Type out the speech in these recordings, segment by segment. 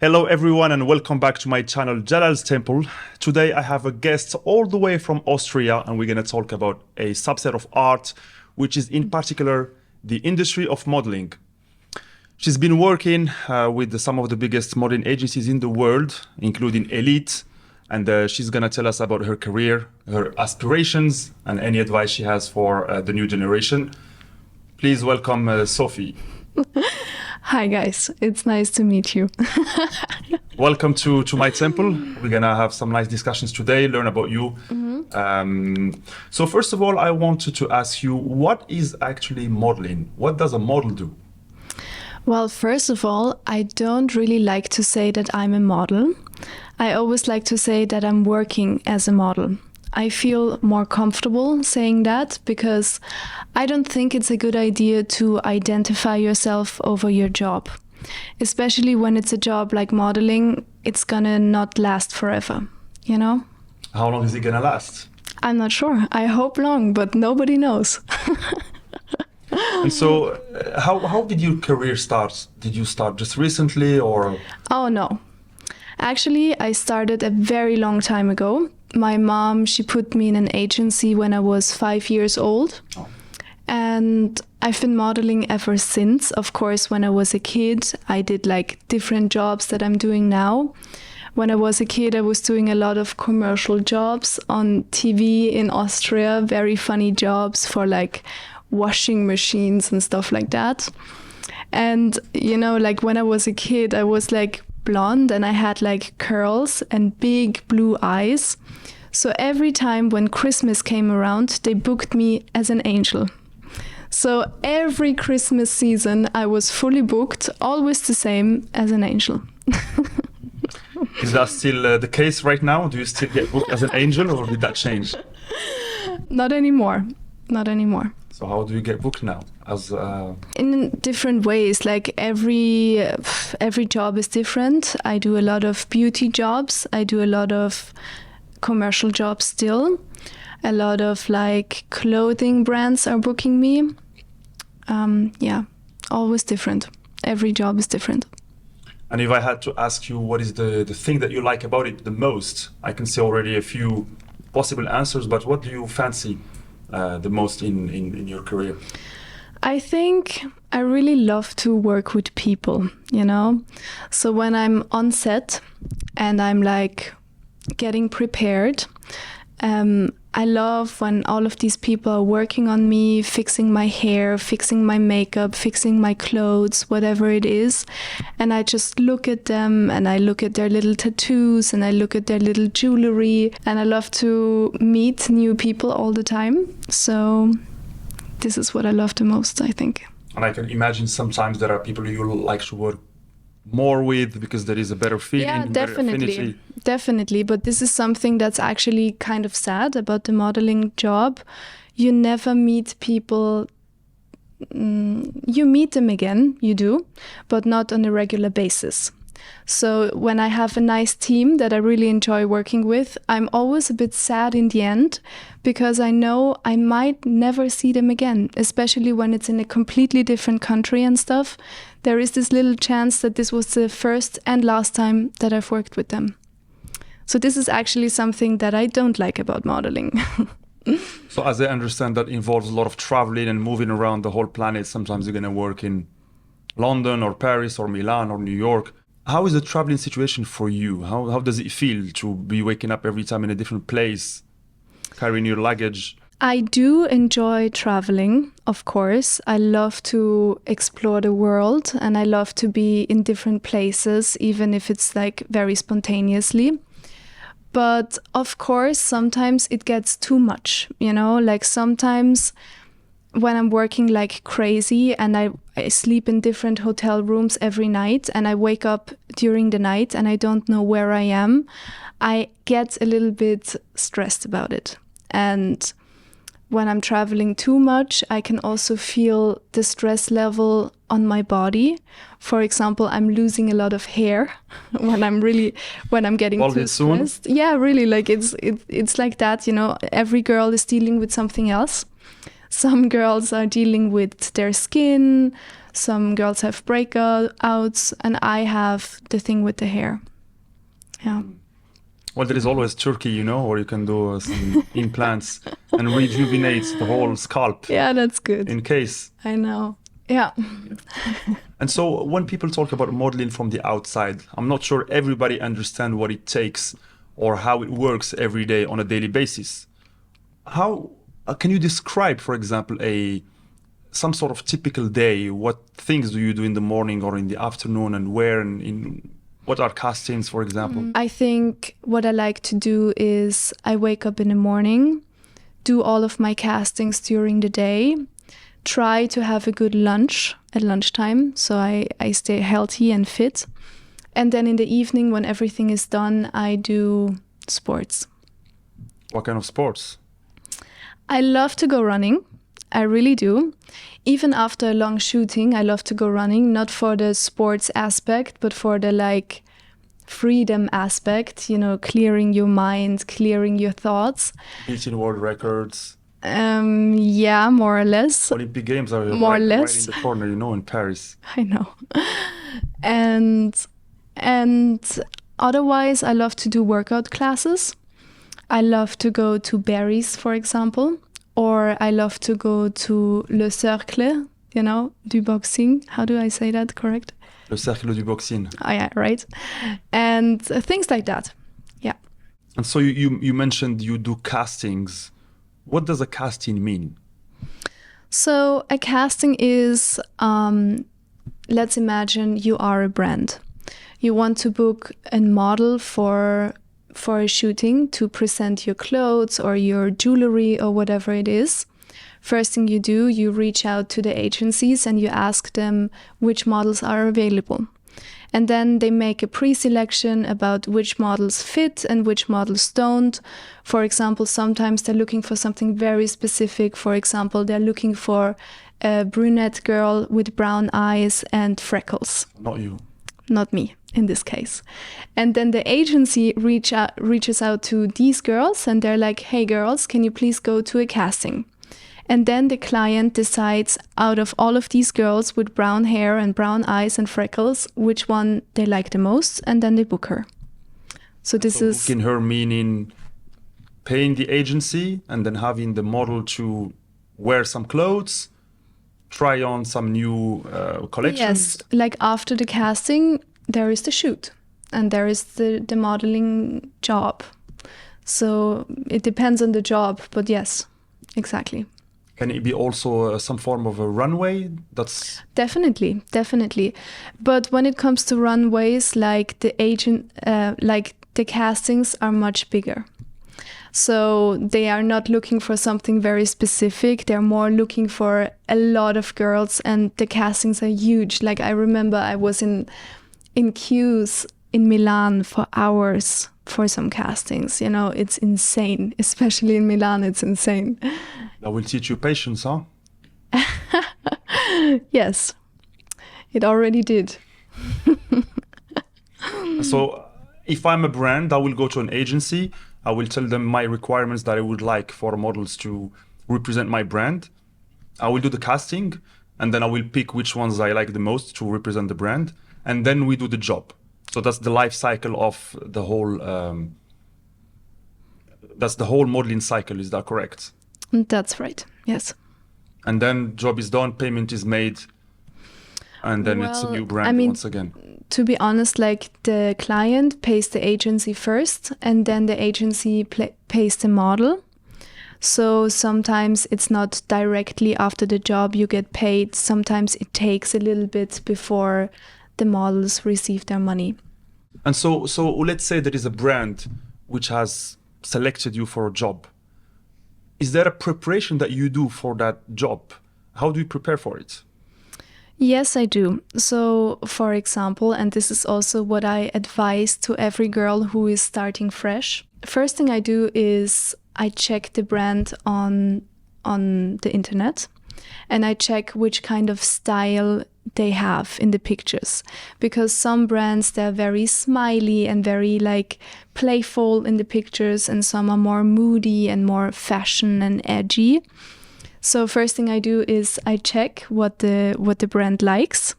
Hello everyone and welcome back to my channel Jalal's Temple. Today I have a guest all the way from Austria and we're going to talk about a subset of art, which is in particular the industry of modeling. She's been working with some of the biggest modeling agencies in the world, including Elite, and she's going to tell us about her career, her aspirations, and any advice she has for the new generation. Please welcome Sophie. Hi guys, it's nice to meet you. Welcome to my temple. We're gonna have some nice discussions today, learn about you. So first of all, I wanted to ask you, what is actually modeling? What does a model do? Well, first of all, I don't really like to say that I'm a model. I always like to say that I'm working as a model. I feel more comfortable saying that because I don't think it's a good idea to identify yourself over your job. Especially when it's a job like modeling, it's gonna not last forever, you know? How long is it gonna last? I'm not sure. I hope long, but nobody knows. And so how did your career start? Did you start just recently or? Oh no. Actually, I started a very long time ago. My mom, she put me in an agency when I was 5 years old. Oh. And I've been modeling ever since. Of course, when I was a kid, I did like different jobs that I'm doing now. When I was a kid, I was doing a lot of commercial jobs on TV in Austria, very funny jobs for like washing machines and stuff like that. And, you know, like when I was a kid, I was like blonde and I had like curls and big blue eyes. So every time when Christmas came around, they booked me as an angel. So every Christmas season, I was fully booked, always the same as an angel. Is that still the case right now? Do you still get booked as an angel or did that change? Not anymore. Not anymore. So how do you get booked now? In different ways. Like every job is different. I do a lot of beauty jobs. I do a lot of commercial jobs still. A lot of like clothing brands are booking me. Yeah, always different. Every job is different. And if I had to ask you what is the thing that you like about it the most, I can see already a few possible answers, but what do you fancy the most in your career? I think I really love to work with people, you know? So when I'm on set and I'm like getting prepared, I love when all of these people are working on me, fixing my hair, fixing my makeup, fixing my clothes, whatever it is. And I just look at them and I look at their little tattoos and I look at their little jewelry. And I love to meet new people all the time. So this is what I love the most, I think. And I can imagine sometimes there are people you like to work more with because there is a better feeling. Yeah, definitely. But this is something that's actually kind of sad about the modeling job. You never meet people. You meet them again, you do, but not on a regular basis. So when I have a nice team that I really enjoy working with, I'm always a bit sad in the end because I know I might never see them again, especially when it's in a completely different country and stuff. There is this little chance that this was the first and last time that I've worked with them. So this is actually something that I don't like about modeling. So as I understand, that involves a lot of traveling and moving around the whole planet. Sometimes you're going to work in London or Paris or Milan or New York. How is the traveling situation for you? How does it feel to be waking up every time in a different place, carrying your luggage? I do enjoy traveling, of course. I love to explore the world and I love to be in different places, even if it's like very spontaneously. But of course, sometimes it gets too much, you know, like sometimes when I'm working like crazy and I sleep in different hotel rooms every night and I wake up during the night and I don't know where I am, I get a little bit stressed about it. And when I'm traveling too much, I can also feel the stress level on my body. For example, I'm losing a lot of hair when I'm getting too stressed. Soon? Yeah, really, like it's like that, you know, every girl is dealing with something else. Some girls are dealing with their skin, Some girls have breakouts, and I have the thing with the hair. Yeah. Well, there is always Turkey, you know, where you can do some implants and rejuvenate the whole scalp. Yeah, that's good. In case. I know. Yeah. And so when people talk about modeling from the outside, I'm not sure everybody understands what it takes or how it works every day on a daily basis. How can you describe, for example, some sort of typical day? What things do you do in the morning or in the afternoon, and where, and in what are castings, for example? I think what I like to do is I wake up in the morning, do all of my castings during the day, try to have a good lunch at lunchtime so I stay healthy and fit. And then in the evening, when everything is done, I do sports. What kind of sports? I love to go running. I really do. Even after a long shooting, I love to go running, not for the sports aspect, but for the freedom aspect, clearing your mind, clearing your thoughts. Beating world records. Yeah, more or less. Olympic Games are more or less. Right in the corner, in Paris. I know. And otherwise, I love to do workout classes. I love to go to Barry's, for example, or I love to go to Le Cercle, du boxing. How do I say that correct? Le Cercle du Boxing. Oh, yeah, right. And things like that. Yeah. And so you mentioned you do castings. What does a casting mean? So a casting is, let's imagine you are a brand. You want to book a model for a shooting to present your clothes or your jewelry or whatever it is. First thing you do, you reach out to the agencies and you ask them which models are available. And then they make a pre-selection about which models fit and which models don't. For example, sometimes they're looking for something very specific. For example, they're looking for a brunette girl with brown eyes and freckles. Not you. Not me, in this case. And then the agency reaches out to these girls and they're like, hey girls, can you please go to a casting? And then the client decides out of all of these girls with brown hair and brown eyes and freckles, which one they like the most, and then they book her. So booking her meaning paying the agency and then having the model to wear some clothes, try on some new collections? Yes, like after the casting, there is the shoot and there is the modeling job. So it depends on the job, but yes, exactly. Can it be also some form of a runway? That's definitely. But when it comes to runways, like the castings are much bigger. So they are not looking for something very specific. They're more looking for a lot of girls, and the castings are huge. Like I remember I was in queues in Milan for hours for some castings. It's insane. Especially in Milan, it's insane. That will teach you patience, huh? Yes, it already did. So if I'm a brand, I will go to an agency. I will tell them my requirements that I would like for models to represent my brand. I will do the casting, and then I will pick which ones I like the most to represent the brand. And then we do the job. So that's the life cycle of the whole, that's the whole modeling cycle. Is that correct? That's right, yes. And then job is done, payment is made, and then it's a new brand once again. To be honest, like the client pays the agency first, and then the agency pays the model. So sometimes it's not directly after the job you get paid. Sometimes it takes a little bit before the models receive their money. And so let's say there is a brand which has selected you for a job. Is there a preparation that you do for that job? How do you prepare for it? Yes, I do. So, for example, and this is also what I advise to every girl who is starting fresh. First thing I do is I check the brand on the internet, and I check which kind of style they have in the pictures, because some brands, they're very smiley and very playful in the pictures, and some are more moody and more fashion and edgy. So first thing I do is I check what the brand likes.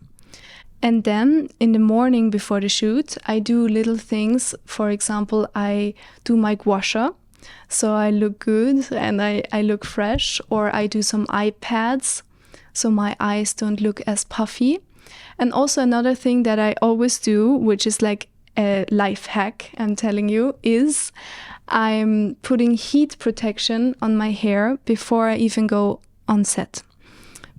And then in the morning before the shoot, I do little things. For example, I do my gua sha. So I look good and I look fresh, or I do some eye pads so my eyes don't look as puffy. And also another thing that I always do, which is like a life hack, I'm telling you, is I'm putting heat protection on my hair before I even go on set.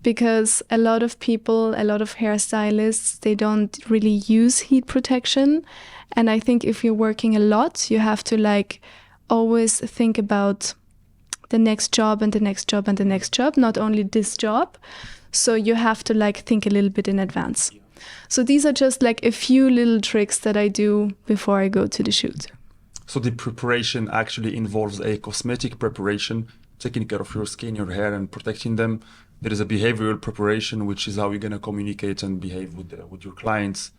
Because a lot of people, a lot of hairstylists, they don't really use heat protection. And I think if you're working a lot, you have to like always think about the next job and the next job and the next job, not only this job. So you have to like think a little bit in advance. So these are just like a few little tricks that I do before I go to the shoot. So the preparation actually involves a cosmetic preparation, taking care of your skin, your hair, and protecting them. There is a behavioral preparation, which is how you're going to communicate and behave with your clients.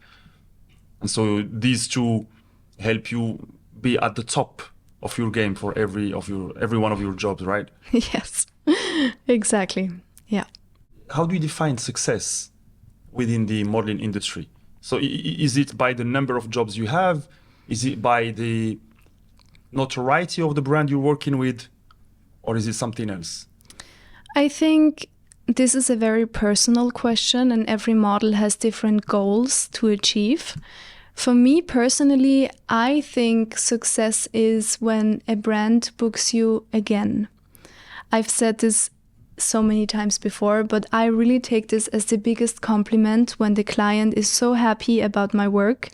And so these two help you be at the top of your game for every one of your jobs, right? Yes, exactly. Yeah. How do you define success within the modeling industry? So is it by the number of jobs you have? Is it by the notoriety of the brand you're working with? Or is it something else? I think this is a very personal question, and every model has different goals to achieve. For me personally, I think success is when a brand books you again. I've said this so many times before, but I really take this as the biggest compliment when the client is so happy about my work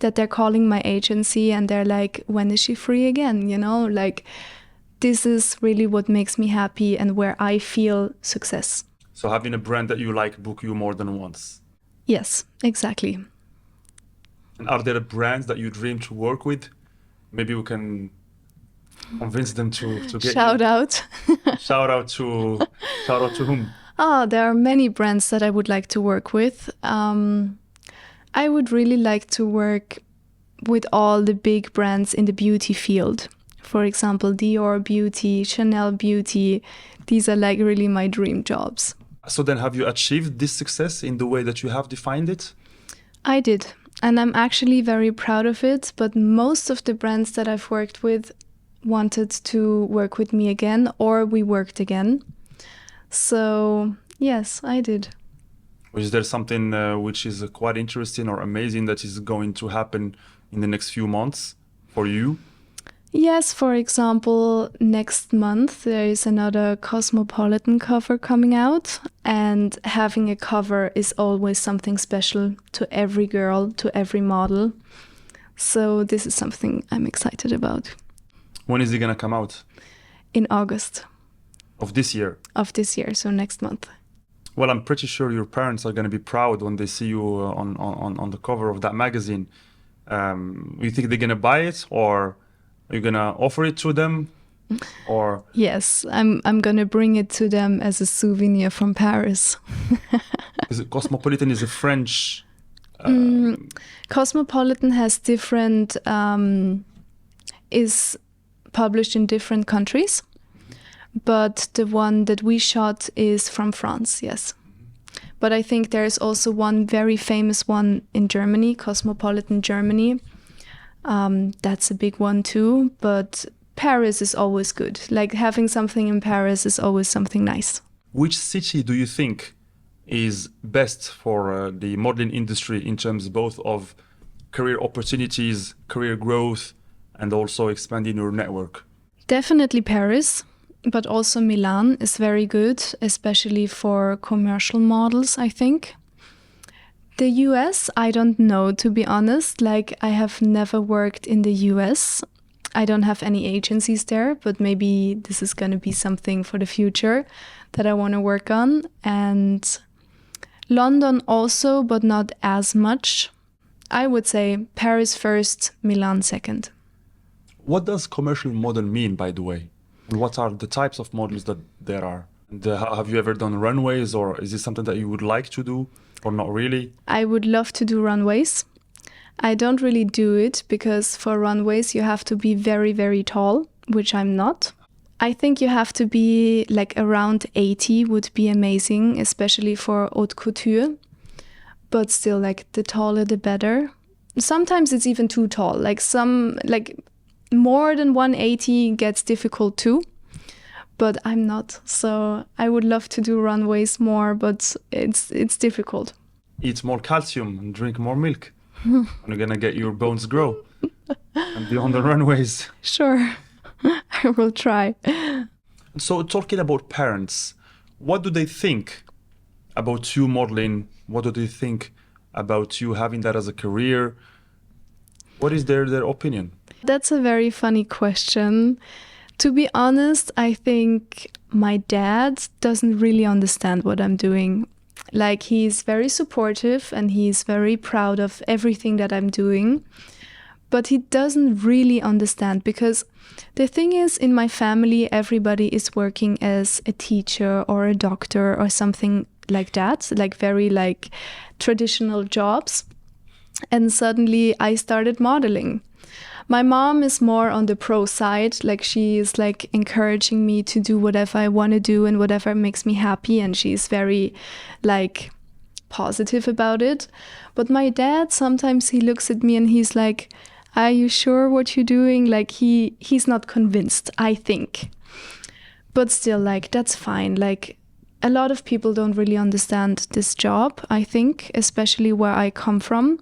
that they're calling my agency and they're like, when is she free again? You know, like this is really what makes me happy and where I feel success. So having a brand that you like book you more than once? Yes, exactly. And are there brands that you dream to work with? Maybe we can convince them to get Shout out. Shout out to whom? Oh, there are many brands that I would like to work with. I would really like to work with all the big brands in the beauty field. For example, Dior Beauty, Chanel Beauty. These are like really my dream jobs. So then have you achieved this success in the way that you have defined it? I did. And I'm actually very proud of it. But most of the brands that I've worked with wanted to work with me again, or we worked again. So yes, I did. Is there something which is quite interesting or amazing that is going to happen in the next few months for you? Yes, for example, next month there is another Cosmopolitan cover coming out, and having a cover is always something special to every girl, to every model. So this is something I'm excited about. When is it going to come out? In August. Of this year? Of this year, so next month. Well, I'm pretty sure your parents are going to be proud when they see you on the cover of that magazine. You think they're going to buy it, or are you going to offer it to them? Or yes, I'm going to bring it to them as a souvenir from Paris. Cosmopolitan is a French... Cosmopolitan has different... is published in different countries. But the one that we shot is from France, yes. But I think there is also one very famous one in Germany, Cosmopolitan Germany. That's a big one too, but Paris is always good. Like having something in Paris is always something nice. Which city do you think is best for the modeling industry in terms both of career opportunities, career growth, and also expanding your network? Definitely Paris. But also Milan is very good, especially for commercial models, I think. The US, I don't know, to be honest. Like, I have never worked in the US. I don't have any agencies there, but maybe this is going to be something for the future that I want to work on. And London also, but not as much. I would say Paris first, Milan second. What does commercial model mean, by the way? What are the types of models that there are? And have you ever done runways, or is this something that you would like to do, or not really? I would love to do runways. I don't really do it because for runways you have to be very, very tall, which I'm not. I think you have to be like around 80 would be amazing, especially for haute couture. But still, like the taller the better. Sometimes it's even too tall. Like more than 180 gets difficult too. But I'm not. So I would love to do runways more, but it's difficult. Eat more calcium and drink more milk. And you're gonna get your bones grow and be on the runways. Sure, I will try. So talking about parents, what do they think about you modeling? What do they think about you having that as a career? What is their opinion? That's a very funny question. To be honest, I think my dad doesn't really understand what I'm doing. Like, he's very supportive and he's very proud of everything that I'm doing. But he doesn't really understand, because the thing is, in my family, everybody is working as a teacher or a doctor or something like that, like very like traditional jobs. And suddenly I started modeling. My mom is more on the pro side, like she is like encouraging me to do whatever I want to do and whatever makes me happy, and she's very like positive about it. But my dad, sometimes he looks at me and he's like, "Are you sure what you're doing?" Like he's not convinced, I think. But still, like, that's fine. Like, a lot of people don't really understand this job, I think, especially where I come from.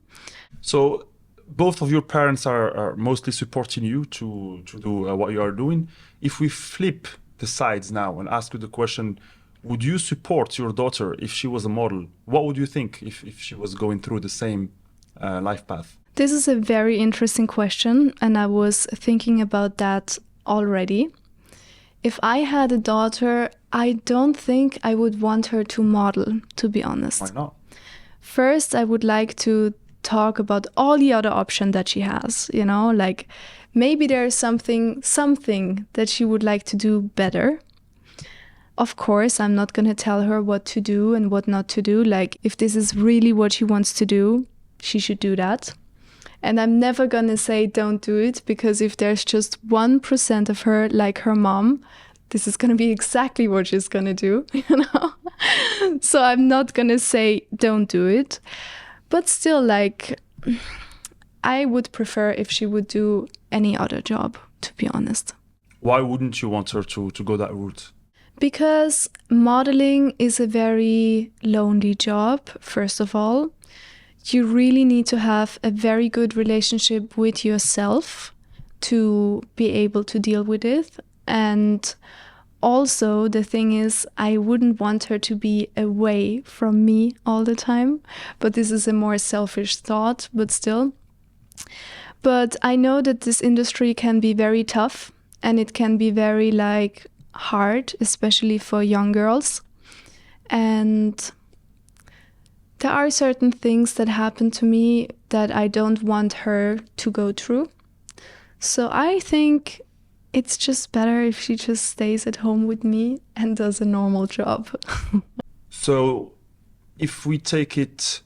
So both of your parents are mostly supporting you to do what you are doing. If we flip the sides now and ask you the question, would you support your daughter if she was a model? What would you think if she was going through the same life path? This is a very interesting question, and I was thinking about that already. If I had a daughter, I don't think I would want her to model, to be honest. Why not? First, I would like to talk about all the other options that she has, you know, like maybe there's something that she would like to do better. Of course, I'm not going to tell her what to do and what not to do. Like, if this is really what she wants to do, she should do that. And I'm never going to say don't do it, because if there's just 1% of her like her mom, this is going to be exactly what she's going to do, you know? So I'm not going to say don't do it. But still, like, I would prefer if she would do any other job, to be honest. Why wouldn't you want her to go that route? Because modeling is a very lonely job, first of all. You really need to have a very good relationship with yourself to be able to deal with it. And also, the thing is, I wouldn't want her to be away from me all the time. But this is a more selfish thought, but still. But I know that this industry can be very tough, and it can be very like hard, especially for young girls. And there are certain things that happen to me that I don't want her to go through. So I think it's just better if she just stays at home with me and does a normal job. So if we take it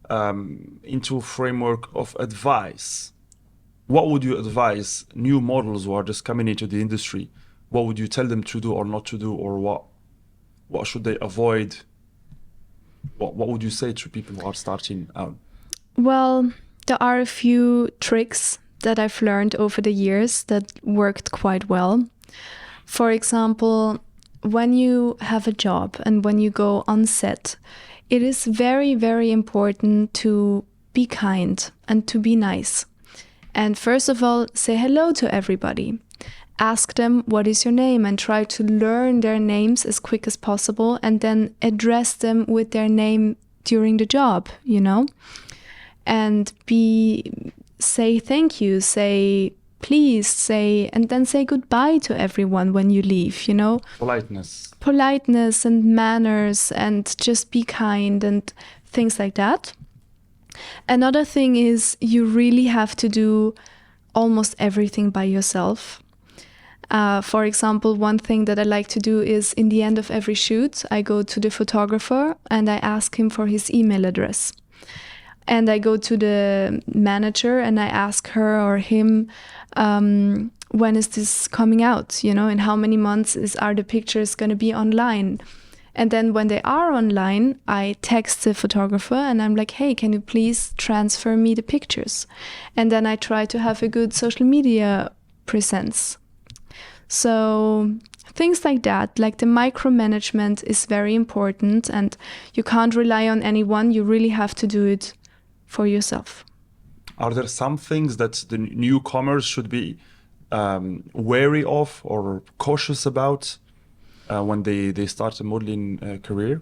into a framework of advice, what would you advise new models who are just coming into the industry? What would you tell them to do or not to do, or what should they avoid? What would you say to people who are starting out? Well, there are a few tricks that I've learned over the years that worked quite well. For example, when you have a job and when you go on set, it is very, very important to be kind and to be nice. And first of all, say hello to everybody. Ask them, what is your name? And try to learn their names as quick as possible, and then address them with their name during the job, you know? And say thank you, say please, and then say goodbye to everyone when you leave, you know? Politeness and manners, and just be kind and things like that. Another thing is, you really have to do almost everything by yourself. For example, one thing that I like to do is, in the end of every shoot, I go to the photographer and I ask him for his email address. And I go to the manager and I ask her or him when is this coming out, in how many months are the pictures going to be online? And then when they are online, I text the photographer and I'm like, hey, can you please transfer me the pictures? And then I try to have a good social media presence. So things like that, like the micromanagement is very important, and you can't rely on anyone. You really have to do it for yourself. Are there some things that the newcomers should be wary of or cautious about when they start a modeling career?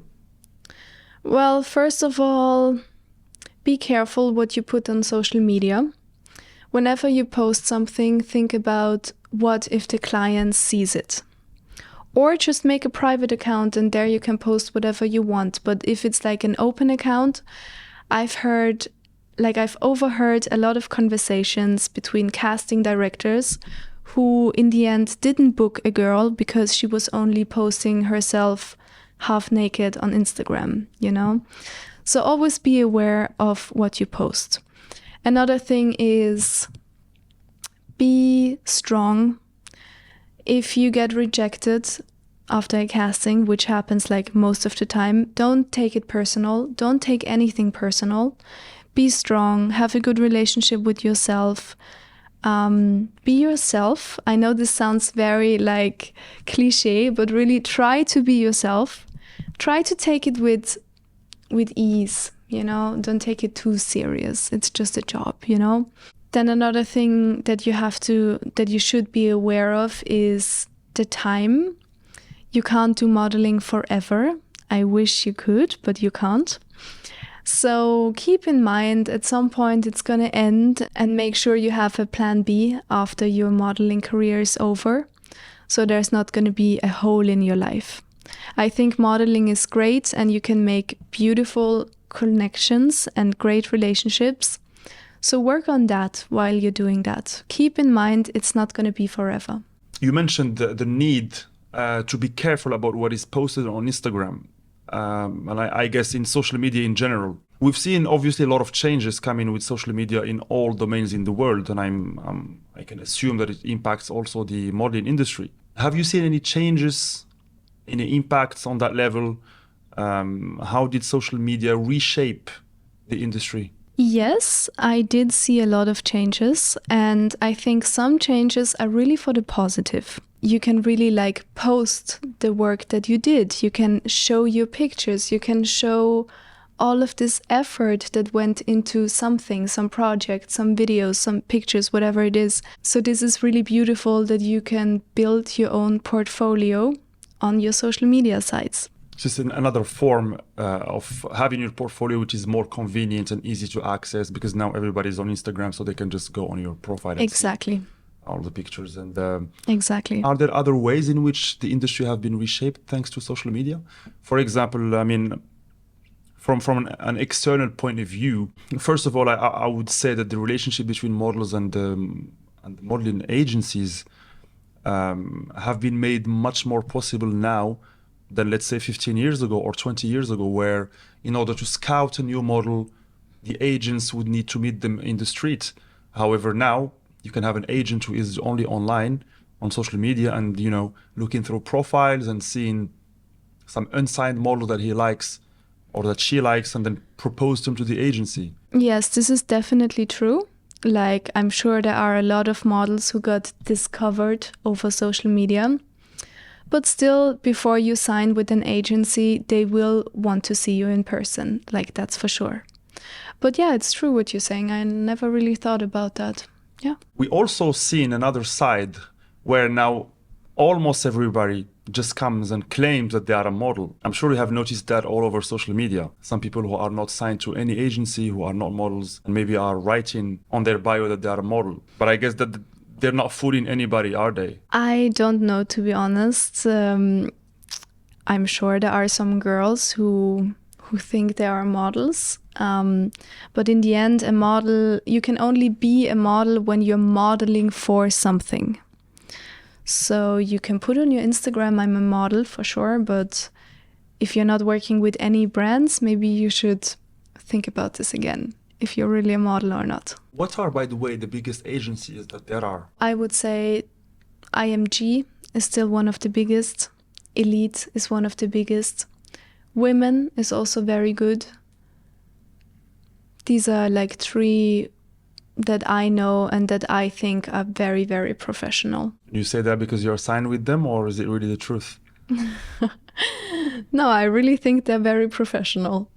Well, first of all, be careful what you put on social media. Whenever you post something, think about what if the client sees it. Or just make a private account and there you can post whatever you want. But if it's like an open account, I've overheard a lot of conversations between casting directors who in the end didn't book a girl because she was only posting herself half naked on Instagram, So always be aware of what you post. Another thing is be strong. If you get rejected after a casting, which happens like most of the time, don't take it personal. Don't take anything personal. Be strong. Have a good relationship with yourself. Be yourself. I know this sounds very like cliche, but really try to be yourself. Try to take it with ease, Don't take it too serious. It's just a job, Then another thing that you should be aware of is the time. You can't do modeling forever. I wish you could, but you can't. So keep in mind at some point it's going to end, and make sure you have a plan B after your modeling career is over. So there's not going to be a hole in your life. I think modeling is great and you can make beautiful connections and great relationships. So work on that while you're doing that. Keep in mind it's not going to be forever. You mentioned the need to be careful about what is posted on Instagram. And I guess in social media in general. We've seen obviously a lot of changes coming with social media in all domains in the world, and I can assume that it impacts also the modeling industry. Have you seen any changes, any impacts on that level? How did social media reshape the industry? Yes, I did see a lot of changes, and I think some changes are really for the positive. You can really post the work that you did. You can show your pictures. You can show all of this effort that went into something, some project, some videos, some pictures, whatever it is. So this is really beautiful that you can build your own portfolio on your social media sites. Just another form of having your portfolio, which is more convenient and easy to access, because now everybody's on Instagram, so they can just go on your profile and exactly. See all the pictures. And exactly. Are there other ways in which the industry have been reshaped thanks to social media? For example, from an external point of view, first of all, I would say that the relationship between models and the modeling agencies have been made much more possible now than, let's say, 15 years ago or 20 years ago, where in order to scout a new model, the agents would need to meet them in the street. However, now you can have an agent who is only online on social media and, looking through profiles and seeing some unsigned model that he likes or that she likes and then propose them to the agency. Yes, this is definitely true. I'm sure there are a lot of models who got discovered over social media. But still, before you sign with an agency, they will want to see you in person. That's for sure. But yeah, it's true what you're saying. I never really thought about that. Yeah. We also seen another side where now almost everybody just comes and claims that they are a model. I'm sure you have noticed that all over social media. Some people who are not signed to any agency, who are not models, and maybe are writing on their bio that they are a model. But I guess that they're not fooling anybody, are they? I don't know, to be honest. I'm sure there are some girls who think they are models. But in the end, a model, you can only be a model when you're modeling for something. So you can put on your Instagram, I'm a model for sure, but if you're not working with any brands, maybe you should think about this again, if you're really a model or not. What are, by the way, the biggest agencies that there are? I would say IMG is still one of the biggest. Elite is one of the biggest. Women is also very good. These are like 3 that I know and that I think are very, very professional. You say that because you're signed with them, or is it really the truth? No, I really think they're very professional.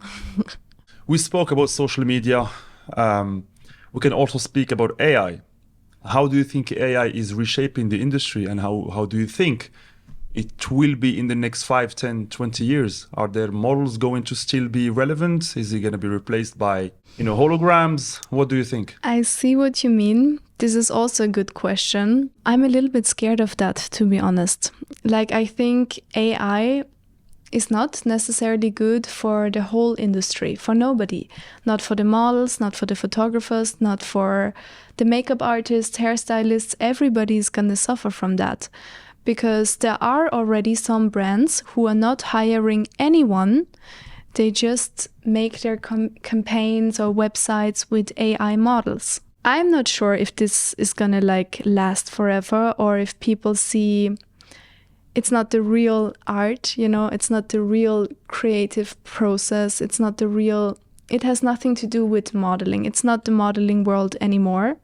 We spoke about social media. We can also speak about AI. How do you think AI is reshaping the industry, and how do you think it will be in the next 5, 10, 20 years? Are their models going to still be relevant? Is it going to be replaced by, holograms? What do you think? I see what you mean. This is also a good question. I'm a little bit scared of that, to be honest. Like, I think AI is not necessarily good for the whole industry, for nobody. Not for the models, not for the photographers, not for the makeup artists, hairstylists. Everybody is going to suffer from that. Because there are already some brands who are not hiring anyone. They just make their campaigns or websites with AI models. I'm not sure if this is gonna last forever, or if people see it's not the real art, it's not the real creative process. It has nothing to do with modeling. It's not the modeling world anymore.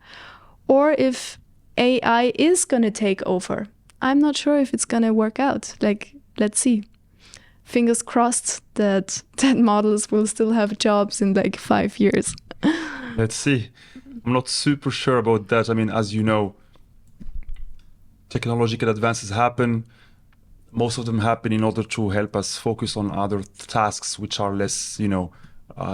Or if AI is gonna take over. I'm not sure if it's gonna work out. Let's see. Fingers crossed that models will still have jobs in 5 years. Let's see. I'm not super sure about that. I mean, as you know, technological advances happen. Most of them happen in order to help us focus on other tasks which are less,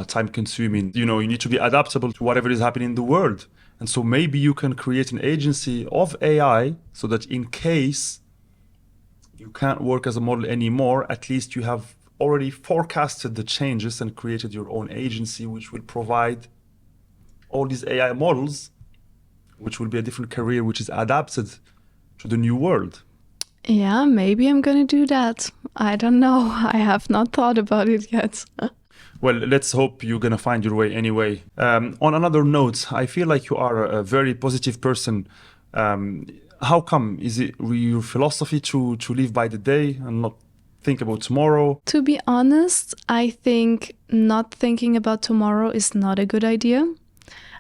time consuming. You need to be adaptable to whatever is happening in the world. And so maybe you can create an agency of AI so that in case you can't work as a model anymore, at least you have already forecasted the changes and created your own agency, which will provide all these AI models, which will be a different career, which is adapted to the new world. Yeah, maybe I'm gonna do that. I don't know. I have not thought about it yet. Well, let's hope you're going to find your way anyway. On another note, I feel like you are a very positive person. How come? Is it your philosophy to live by the day and not think about tomorrow? To be honest, I think not thinking about tomorrow is not a good idea.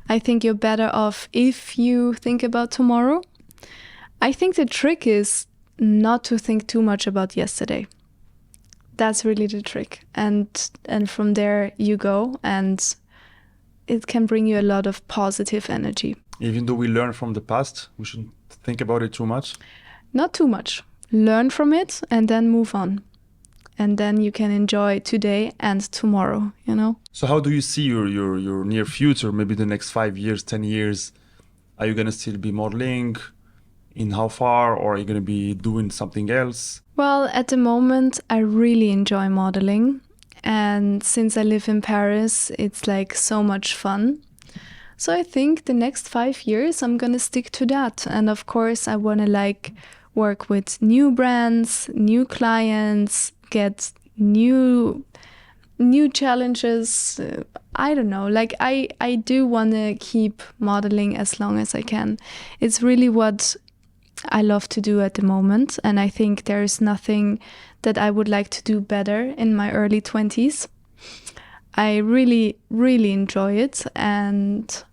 I think you're better off if you think about tomorrow. I think the trick is not to think too much about yesterday. That's really the trick. And from there you go, and it can bring you a lot of positive energy. Even though we learn from the past, we shouldn't think about it too much? Not too much. Learn from it and then move on. And then you can enjoy today and tomorrow, So how do you see your near future, maybe the next 5 years, 10 years? Are you going to still be modeling? In how far? Or are you going to be doing something else? Well, at the moment, I really enjoy modeling. And since I live in Paris, it's so much fun. So I think the next 5 years, I'm going to stick to that. And of course, I want to work with new brands, new clients, get new challenges. I don't know. I do want to keep modeling as long as I can. It's really what I love to do at the moment, and I think there is nothing that I would like to do better in my early 20s. I really, really enjoy it, and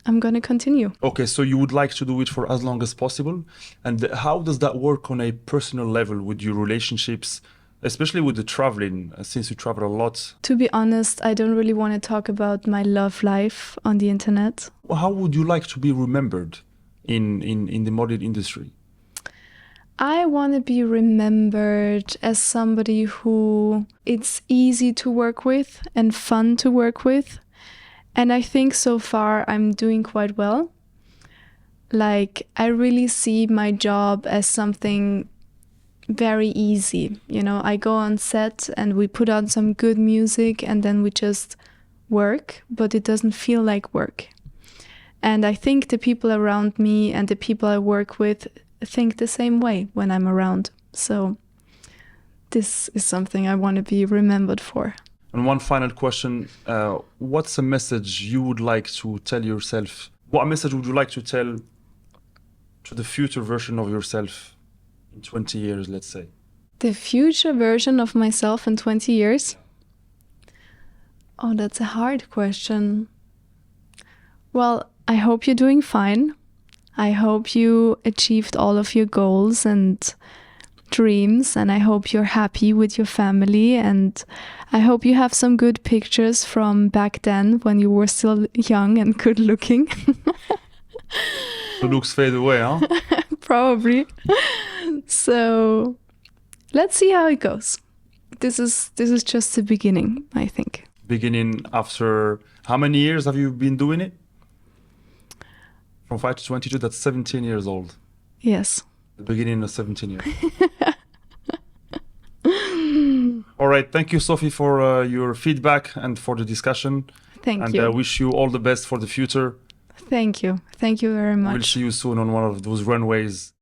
I'm going to continue. Okay, so you would like to do it for as long as possible. And how does that work on a personal level with your relationships, especially with the traveling, since you travel a lot? To be honest, I don't really want to talk about my love life on the internet. How would you like to be remembered in the modeling industry? I want to be remembered as somebody who it's easy to work with and fun to work with. And I think so far I'm doing quite well. I really see my job as something very easy. I go on set and we put on some good music and then we just work, but it doesn't feel like work. And I think the people around me and the people I work with think the same way when I'm around. So this is something I want to be remembered for. And one final question, what's a message you would like to tell yourself? What message would you like to tell to the future version of yourself in 20 years, let's say? The future version of myself in 20 years? Oh, that's a hard question. Well, I hope you're doing fine. I hope you achieved all of your goals and dreams, and I hope you're happy with your family, and I hope you have some good pictures from back then when you were still young and good looking. The looks fade away, huh? Probably. So let's see how it goes. This is just the beginning, I think. Beginning after how many years have you been doing it? From 5 to 22, that's 17 years old. Yes. The beginning of 17 years. All right. Thank you, Sophie, for your feedback and for the discussion. Thank you. And I wish you all the best for the future. Thank you. Thank you very much. We'll see you soon on one of those runways.